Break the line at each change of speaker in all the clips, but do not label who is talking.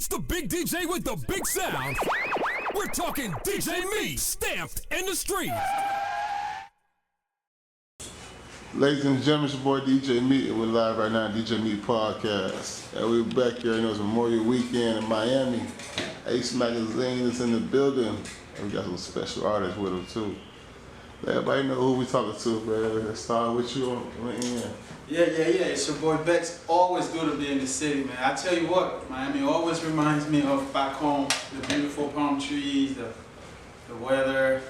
It's the big DJ with the big sound. We're talking DJ Me, stamped in the street.
Ladies and gentlemen, it's your boy DJ Meat, and we're live right now on DJ Meat Podcast. And we're back here, it's Memorial Weekend in Miami. Ace Magazine is in the building, and we got some special artists with them too. Let everybody know who we talking to, man. Let's start with you on the end.
Yeah. It's your boy Bex. Always good to be in the city, man. I tell you what, Miami always reminds me of back home. The beautiful palm trees, the weather.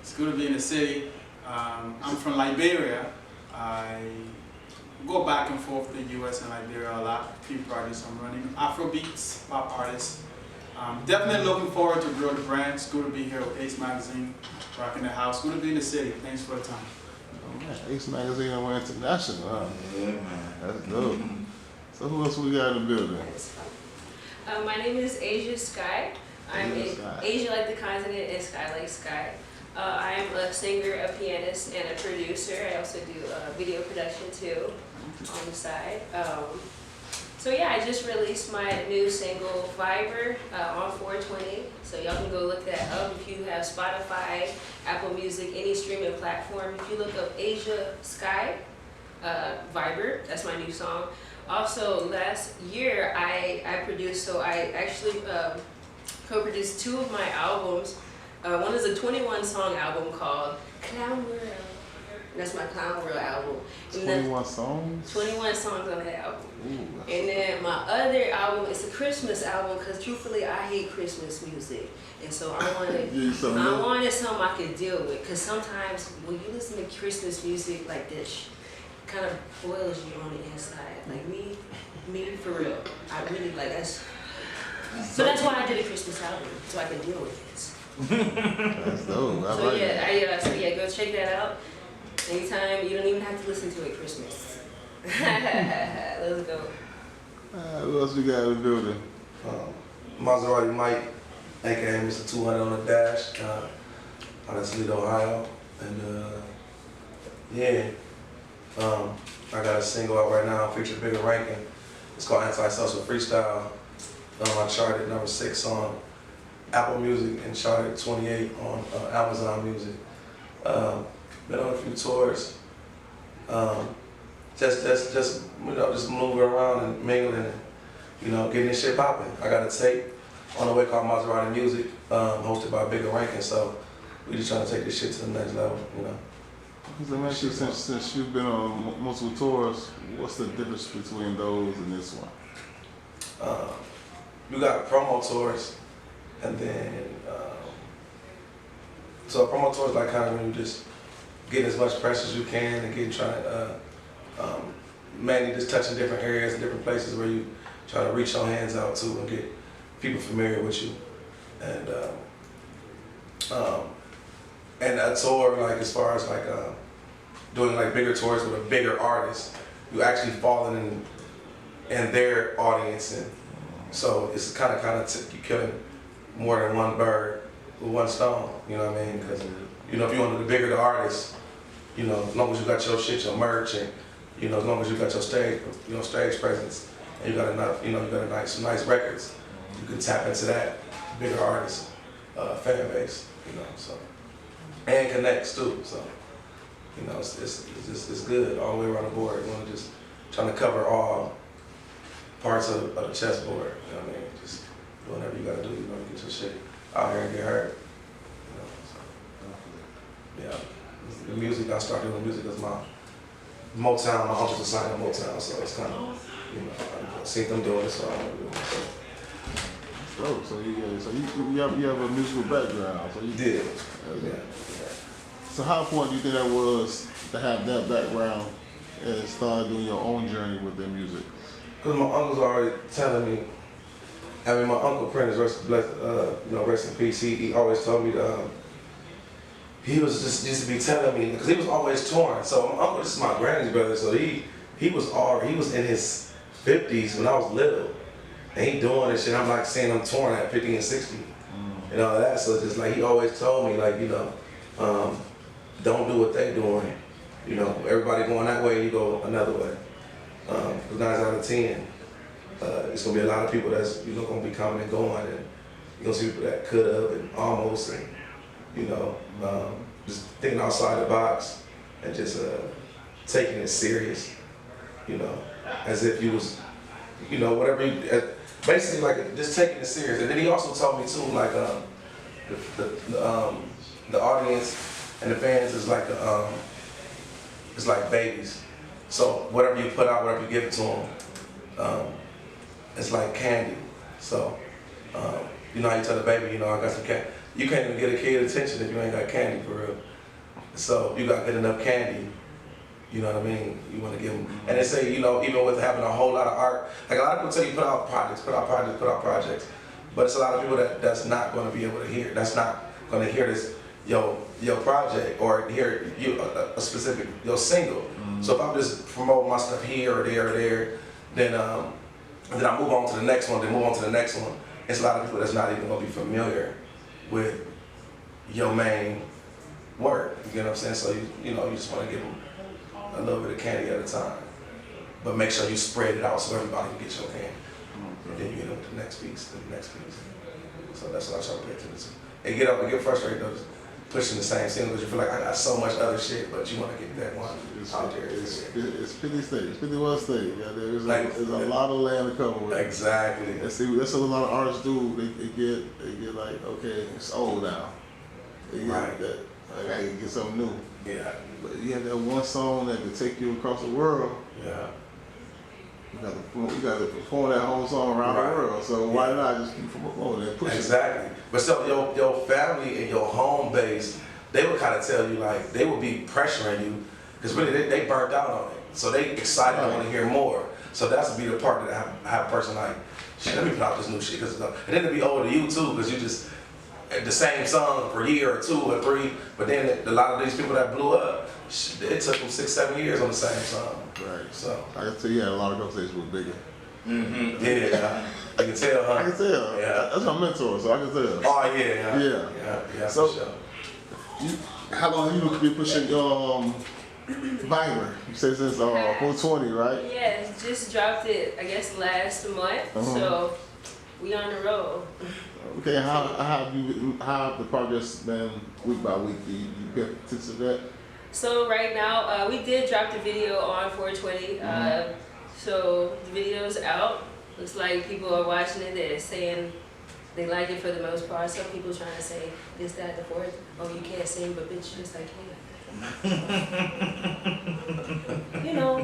It's good to be in the city. I'm from Liberia. I go back and forth to the U.S. and Liberia a lot. Few projects I'm running. Afrobeats, pop artists. Definitely looking forward to grow the brand. It's good to be here with Ace Magazine, rocking the house. Good to be in the city. Thanks for the time.
Oh, man. Ace Magazine and we're international, huh?
Yeah, man.
That's dope. So who else we got in the building?
My name is Asia Sky. I'm
Asia Sky.
Asia like the continent and Sky like sky. I am a singer, a pianist, and a producer. I also do video production too on the side. So yeah, I just released my new single Viber on 420. So y'all can go look that up if you have Spotify, Apple Music, any streaming platform. If you look up Asia Sky, Viber, that's my new song. Also, last year I produced, so I actually co-produced two of my albums. One is a 21 song album called Clown World. That's my Clown World album. And
21 songs?
21 songs on that album.
Ooh,
And then my other album is a Christmas album because truthfully I hate Christmas music. And so I wanted something I could deal with, because sometimes when you listen to Christmas music like this, it kind of boils you on the inside. Like me for real. I really like that. So that's why I did a Christmas album, so I can deal with this.
That's dope. I
So
like
yeah,
that.
go check that out. Anytime, you don't even have to listen to it Christmas. Let's go.
Who else we got in the building?
Maserati Mike, aka Mr. 200 on the dash, out of Toledo, Ohio. And I got a single out right now featuring Bigger Rankin. It's called Anti-Social Freestyle. I charted number 6 on Apple Music and charted 28 on Amazon Music. Been on a few tours. Just moving around and mingling and, getting this shit popping. I got a tape on the way called Maserati Music, hosted by Bigger Rankin, so we just trying to take this shit to the next level,
So actually, since you've been on multiple tours, what's the difference between those and this one?
You got promo tours, and then so a promo tour is like kind of when you just get as much press as you can and mainly just touching different areas and different places where you try to reach your hands out to and get people familiar with you. And a tour, like as far as like doing like bigger tours with a bigger artist, you actually falling in their audience, and so it's kind of you killing more than one bird with one stone. You know what I mean? Because if you want to, the bigger the artist, as long as you got your shit, your merch, and as long as you got your stage presence, and you got enough, you got some nice records, you can tap into that bigger artist fan base, so, and connects too. So, it's good all the way around the board. You want to just trying to cover all parts of the chessboard. You know what I mean? Just do whatever you got to do. To get your shit out here and get heard. So, yeah. The music, I started doing music as my Motown. My uncles were signed to Motown, so it's kind of, I seen them doing it, so I want to do it.
So you have a musical background. So you
did. Yeah.
So how important do you think that was to have that background and start doing your own journey with their music?
Because my uncle's already telling me. I mean, my uncle Prentice, rest in peace. He always told me he was just used to be telling me, because he was always touring. So my uncle, this is my granny's brother, so he was in his 50s when I was little, and he doing this shit. I'm like seeing him touring at 50 and 60, and all that. So just like he always told me, like don't do what they doing. Everybody going that way, you go another way. 9 out of 10. It's gonna be a lot of people that's gonna be coming and going, and you're gonna see people that could have and almost, and just thinking outside the box and just taking it serious, as if you was, whatever you, basically like just taking it serious. And then he also told me too, like the audience and the fans is like it's like babies. So whatever you put out, whatever you give it to them, it's like candy. So how you tell the baby, I got some candy. You can't even get a kid attention if you ain't got candy for real. So you got good enough candy. You know what I mean? You want to give them, and they say, even with having a whole lot of art, like a lot of people tell you put out projects, but it's a lot of people that's not going to be able to hear. That's not going to hear this your project or hear a specific your single. Mm-hmm. So if I'm just promoting my stuff here or there, then I move on to the next one. Then move on to the next one. It's a lot of people that's not even going to be familiar with your main work. You get what I'm saying? So you just want to give them a little bit of candy at a time, but make sure you spread it out so everybody can get your candy. And then you get up to the next piece, So that's what I try to pay attention to. And get frustrated though, just pushing the same singles. You feel like I got so much other shit, but you want to get that one out there. It's
50 states, 51 states. Yeah, there's a
yeah.
lot of land to cover with.
Exactly.
And see, that's what a lot of artists do. They get like, okay, it's old now. They get
Right.
that. Like, I can get something new.
Yeah.
But you have that one song that could take you across the world.
Yeah.
You got to perform that whole song around
Right.
the world. So why not just keep performing and pushing?
Exactly. But so your family and your home base, they would kind of tell you, like, they would be pressuring you, because really they burnt out on it. So they excited to want to hear more. So that's would be the part that I have a person like, shit, let me put out this new shit. And then it'd be over to you too, because you just, the same song for a year or 2 or 3, but then a lot of these people that blew up, it took them 6-7 years on the same song.
Right.
So
I can tell you had a lot of conversations with Biggie.
mm-hmm. Yeah, I can tell, huh?
I can tell.
Yeah.
That's my mentor, so I can tell.
Oh yeah. Yeah.
So,
for sure.
How long have you been pushing Viber? You say since 420, right?
Yeah, just dropped it, I guess, last month. So we on the road.
Okay, how have the progress been week by week? Do you pay attention to that?
So right now, we did drop the video on 420. So the video's out. Looks like people are watching it. They're saying they like it for the most part. Some people trying to say this, that, the fourth. Oh, you can't sing, but bitch, just like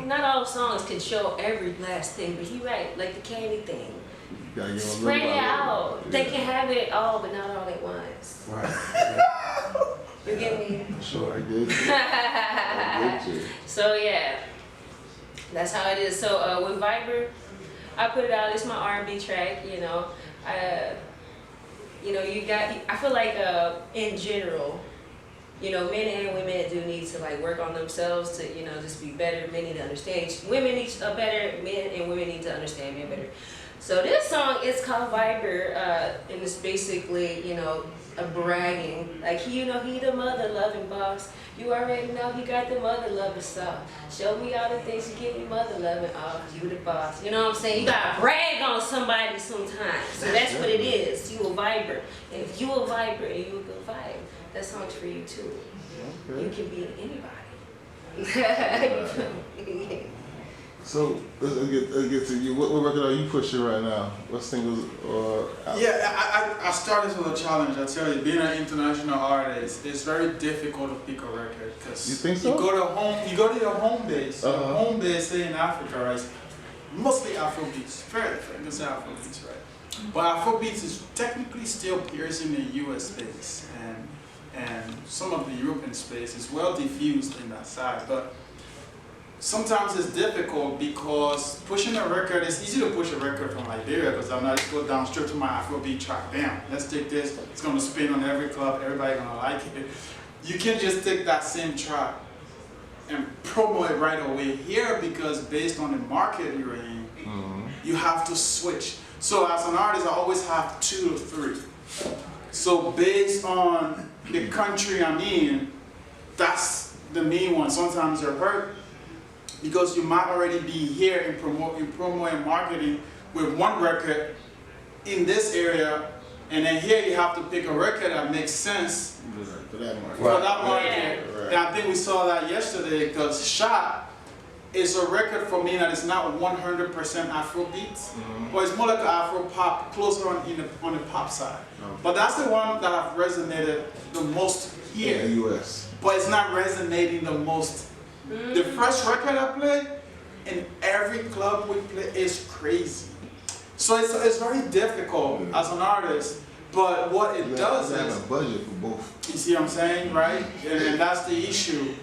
not all songs can show every last thing. But he right, like the candy thing. Spread it out. Yeah. They can have it all, but not all at once.
Right.
You get me?
Sure.
I get you. I get you.
So yeah, that's how it is. So with Viber, I put it out. It's my R&B track. I feel like in general, men and women do need to like work on themselves to just be better. Men need to understand. Women need better. Men and women need to understand men better. So this song is called Viber, and it's basically, a bragging. Like, he the mother-loving boss. You already know he got the mother-loving stuff. Show me all the things you give me mother-loving off. You the boss. You know what I'm saying? You gotta brag on somebody sometimes. So that's what it is. You a Viber. And if you a Viber and you a good vibe, that song's for you too. Okay. You can be anybody.
So let's get to you. What record are you pushing right now? What singles or?
Yeah, I started with a challenge. I tell you, being an international artist, it's very difficult to pick a record because
you think so?
You go to your home base. Your home base, say in Africa, right? Mostly Afrobeats, very famous Afrobeats, right? But Afrobeats is technically still piercing the U.S. space, and some of the European space is well diffused in that side, but. Sometimes it's difficult because pushing a record, it's easy to push a record from Liberia because I'm not just go down straight to my Afrobeat track. Bam, let's take this. It's going to spin on every club. Everybody going to like it. You can't just take that same track and promote it right away here because based on the market you're in, you have to switch. So as an artist, I always have 2 to 3. So based on the country I'm in, that's the main one. Sometimes you're hurt. Because you might already be here in promo and marketing with one record in this area, and then here you have to pick a record that makes sense
For that market.
for that market.
Yeah.
And I think we saw that yesterday because Shot is a record for me that is not 100% Afro beats, but it's more like an Afro pop, closer on the pop side. But that's the one that I've resonated the most
In
here.
the US.
But it's not resonating the most. The first record I played in every club we play is crazy. So it's very difficult as an artist, but what it does
You have
is,
a budget for both.
you see what I'm saying, right? And that's the issue.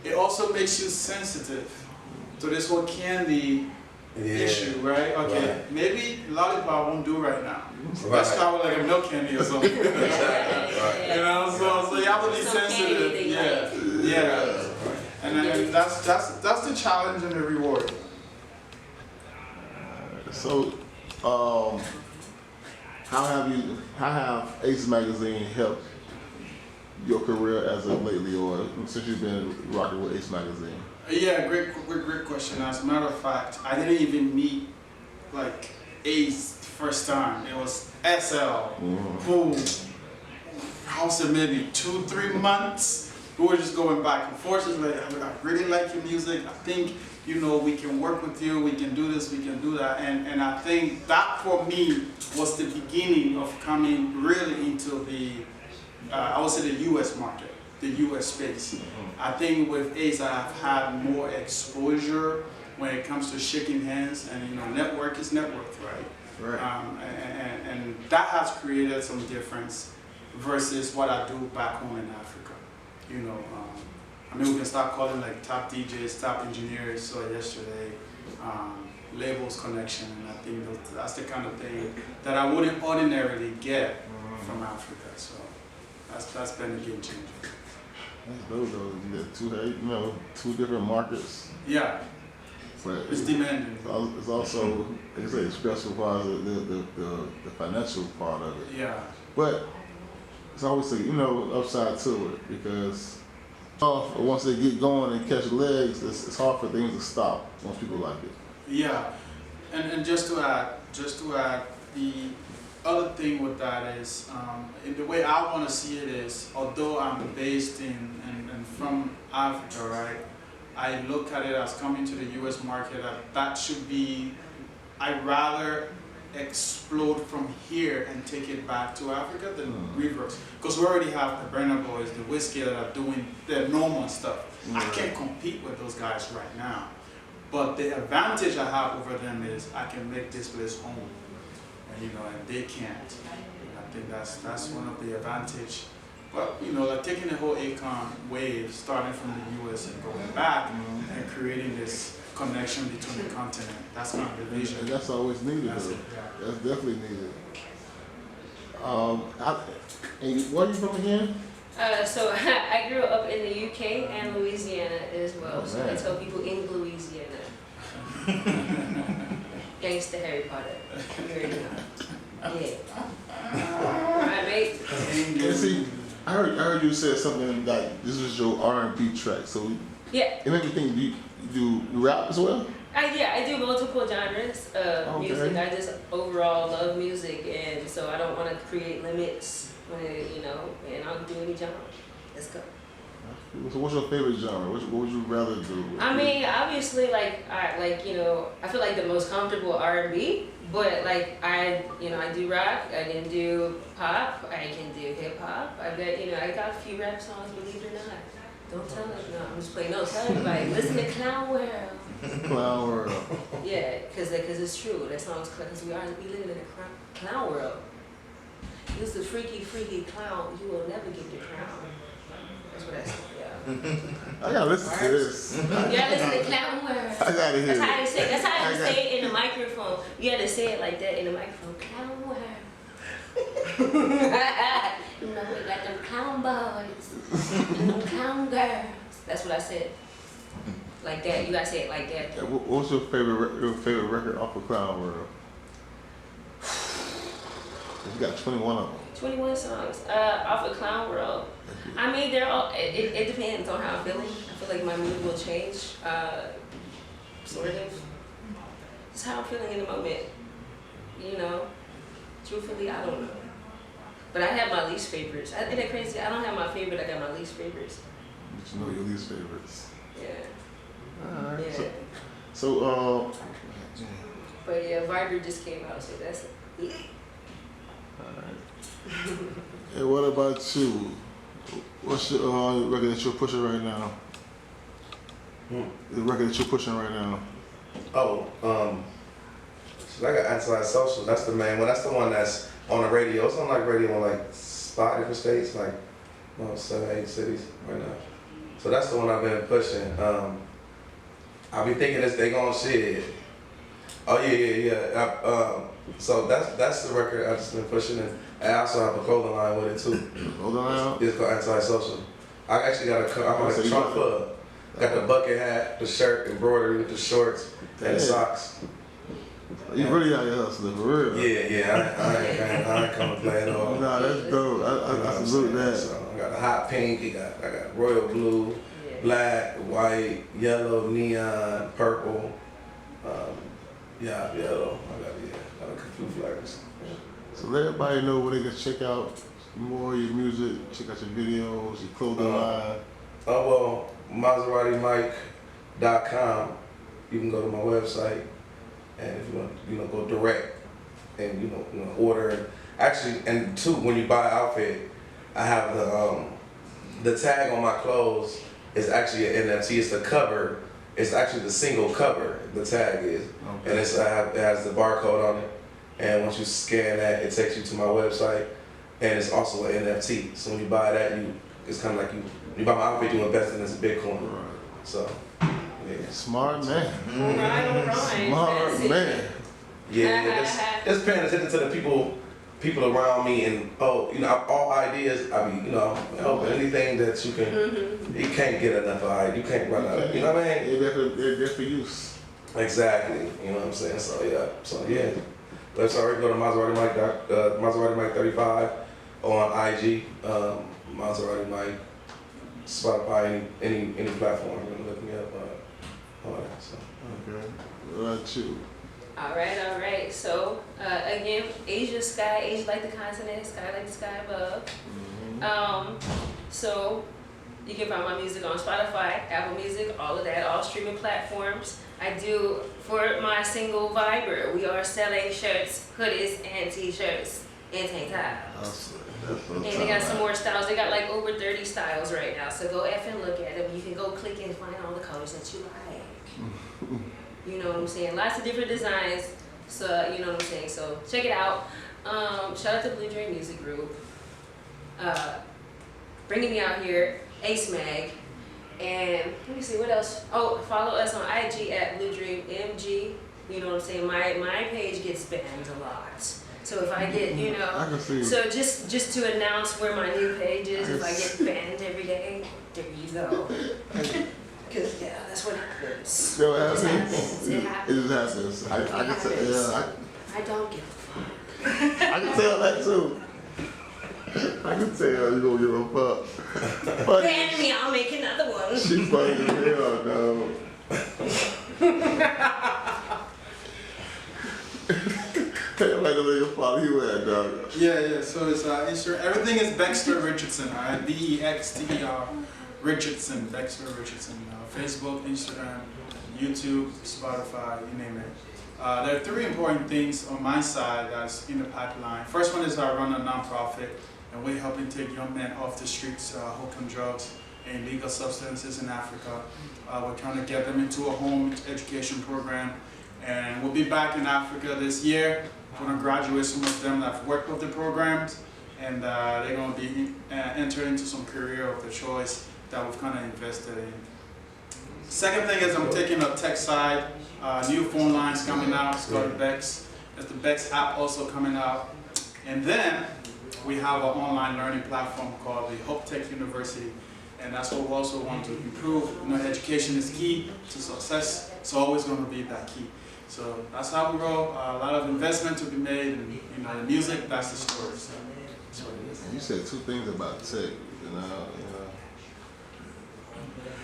It also makes you sensitive to this whole candy issue, right? Okay,
Right.
maybe Lollipop won't do right now.
Right.
Let's start with like a milk candy or something. You
Yeah.
know, so you have to be
Some candy
sensitive.
they
Yeah,
like.
yeah. And then that's the challenge and the reward.
So, how have Ace Magazine helped your career as of lately, or since you've been rocking with Ace Magazine?
Yeah, great question. As a matter of fact, I didn't even meet like Ace the first time. It was SL, who I would say maybe 2-3 months. We were just going back and forth. Just like, I really like your music. I think, you know, we can work with you. We can do this. We can do that. And I think that for me was the beginning of coming really into the, I would say the U.S. market, the U.S. space. I think with Ace, I've had more exposure when it comes to shaking hands, and you know, network is net worth, right?
Right.
And that has created some difference versus what I do back home in Africa. You know, I mean, we can start calling like top DJs, top engineers. So yesterday, labels connection, and I think that's the kind of thing that I wouldn't ordinarily get from Africa. So that's been a game changer.
That's dope though. You got two different markets,
Yeah,
but
it's demanding.
it's also, like I say, it's stressful part of the financial part of it.
Yeah.
But it's always upside to it, because once they get going and catch legs, it's hard for things to stop once people like it.
Yeah, and just to add, the other thing with that is, in the way I want to see it is, although I'm based in and from Africa, right? I look at it as coming to the U.S. market. That should be, I'd rather explode from here and take it back to Africa than reverse. Because we already have the Burna Boys, the Whiskey that are doing their normal stuff. I can't compete with those guys right now. But the advantage I have over them is I can make this place home, and and they can't. And I think that's one of the advantage. But like taking the whole Akon wave, starting from the U.S. and going back, and creating this connection between the continent. That's kind of the
And
vision.
that's always needed,
That's
though.
it, yeah.
That's definitely needed. And where are you from again?
So I grew up in the UK and Louisiana as well.
Oh,
So I
man.
tell people in Louisiana. Gangsta Harry Potter. You already know. Yeah. Alright, mate.
And see, I heard you said something like this was your R&B track. So
Yeah.
it made me think, you do rap as well?
I do multiple genres of
Okay.
music. I just overall love music, and so I don't want to create limits when and I'll do any genre. Let's go.
So what's your favorite genre? What would you rather do?
I mean, obviously, I feel like the most comfortable R&B, but I do rock. I can do pop. I can do hip hop. I got a few rap songs, believe it or not. Don't tell it. No, I'm just playing. No, tell everybody. Listen to Clown World.
Clown World.
Yeah, because it's true. That song's because we live in a clown world. Use the freaky, freaky clown. You will never get the crown. That's what I said. Yeah.
I gotta listen to this.
Yeah, listen to Clown World.
I gotta hear
That's how
it.
they say. That's how they say it in the microphone. You gotta say it like that in the microphone. Clown World. You know, we got them clown boys and them clown girls. That's what I said. Like that. You gotta say it like that.
What's your favorite record off of Clown World? You got 21 of them.
21 songs off of Clown World. I mean, they're all. It depends on how I'm feeling. I feel like my mood will change, sort of. It's how I'm feeling in the moment. you know, truthfully, I don't know. But I have my least favorites. Isn't that crazy? I don't have my favorite, I got my least favorites.
But you know your least favorites.
Yeah.
Alright.
Yeah.
So,
But yeah, Viber just came out, so that's it.
alright. And what about you? What's your record that you're pushing right now? The record that you're pushing right now.
Oh, so I got Antisocial. That's the main one. That's the one that's on the radio. It's on like radio in like 5 different states, like 7, 8 cities right now. So that's the one I've been pushing. I be thinking this they gon' shit. Oh yeah. So that's the record I've just been pushing, and I also have a clothing line with it too.
Hold on.
It's called Antisocial. I actually got I'm like a Trump plug. Got the bucket hat, the shirt, embroidery with the shorts, and the socks.
You really out here hustling, for real.
Yeah. I ain't come to play at all.
Nah, that's dope. I salute that.
So I got a hot pink. I got royal blue, black, white, yellow, neon, purple. Yellow. I got a few flavors. Yeah.
So let everybody know where they can check out more of your music, check out your videos, your clothing line.
Oh well, MaseraTiMike.com. You can go to my website, and if you want, go direct, and you know order. Actually, and two, when you buy an outfit, I have the tag on my clothes is actually an NFT. It's the cover. It's actually the single cover. The tag is, and it has the barcode on it. And once you scan that, it takes you to my website, and it's also an NFT. So when you buy that, it's kind of like you buy my outfit, you invest in this Bitcoin. Right. So, yeah.
Smart man.
Right.
Smart man.
Yeah, just paying attention to the people around me, and all ideas. I mean, anything that you can, you can't get enough of. You can't run out. You know what I mean?
They're there for use.
Exactly. You know what I'm saying? So yeah. Let's already go to Maserati Mike 35 on IG, Maserati Mike, Spotify, any platform. You can look me up, all that. So.
Okay. What about you?
All right. So again, Asia Sky, Asia like the continent, sky like the sky above. So you can find my music on Spotify, Apple Music, all of that, all streaming platforms. I do, for my single Viber, we are selling shirts, hoodies, and t-shirts, and tank tops. And they got some more styles. They got like over 30 styles right now. So go and look at them. You can go click and find all the colors that you like. You know what I'm saying? Lots of different designs. So you know what I'm saying? So check it out. Shout out to Blue Dream Music Group. Bringing me out here, Ace Mag. And let me see what else. Oh, follow us on IG at Blue Dream MG. You know what I'm saying? My page gets banned a lot. So if I get,
I can see.
So just to announce where my new page is, if I get banned every day, there you go. Cause yeah, that's what happens.
Yo,
It happens. It happens.
It just happens. I can tell.
I don't give a fuck.
I can tell that too. I can tell you don't give a fuck. But
Ban me, I'll make another one.
she funny as hell, dog. Hey, like the nigga follow you at, dog.
Yeah. So it's Instagram. Everything is Bexter Richardson. Alright, BEXTER Richardson. Bexter Richardson. Facebook, Instagram, YouTube, Spotify, you name it. There are 3 important things on my side that's in the pipeline. First one is I run a nonprofit, and we're helping take young men off the streets, hooked on drugs and illegal substances in Africa. We're trying to get them into a home education program, and we'll be back in Africa this year. We're going to graduate some of them that have worked with the programs, and they're going to be entered into some career of their choice that we've kind of invested in. Second thing is I'm taking a tech side. New phone lines coming out. It's called the Bex. There's the Bex app also coming out. And then we have an online learning platform called the Hope Tech University. And that's what we also want to improve. Education is key to success. It's always going to be that key. So that's how we roll. A lot of investment to be made, and the music, that's the story. So that's what it is.
You said 2 things about tech,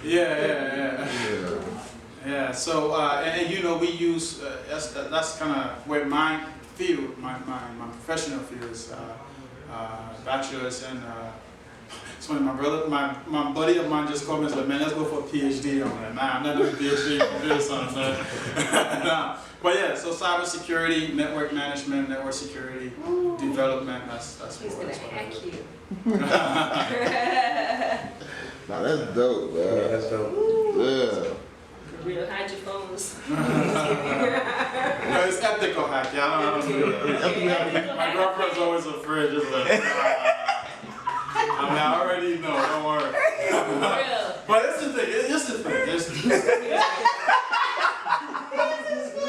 Yeah. So we use that's kind of where my field, my professional field is bachelor's and it's funny, my buddy of mine just called me and said, man, let's go for a PhD. I'm like, nah, I'm not doing a PhD in computer science, man. Nah. But yeah, so cybersecurity, network management, network security, development, that's
He's
what
gonna
that's what I
hack
do.
you.
Nah, that's dope,
Yeah,
man.
that's dope.
Yeah.
For real, hide your phones.
No, it's ethical hack, yeah, I don't do that. My girlfriend's always afraid, just like, I mean, I already know, don't worry.
For real.
But it's the thing,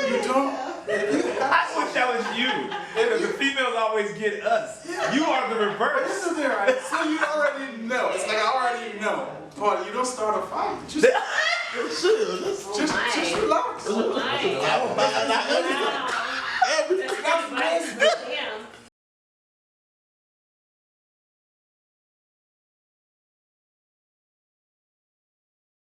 you don't,
I wish that was you. Because the females always get us. You are the
this
reverse.
is it, right? So you already know, it's like I already know. But you don't start a fight, just
Oh my.
relax.
Oh my.
I would buy that
Wow.
every
That's good advice.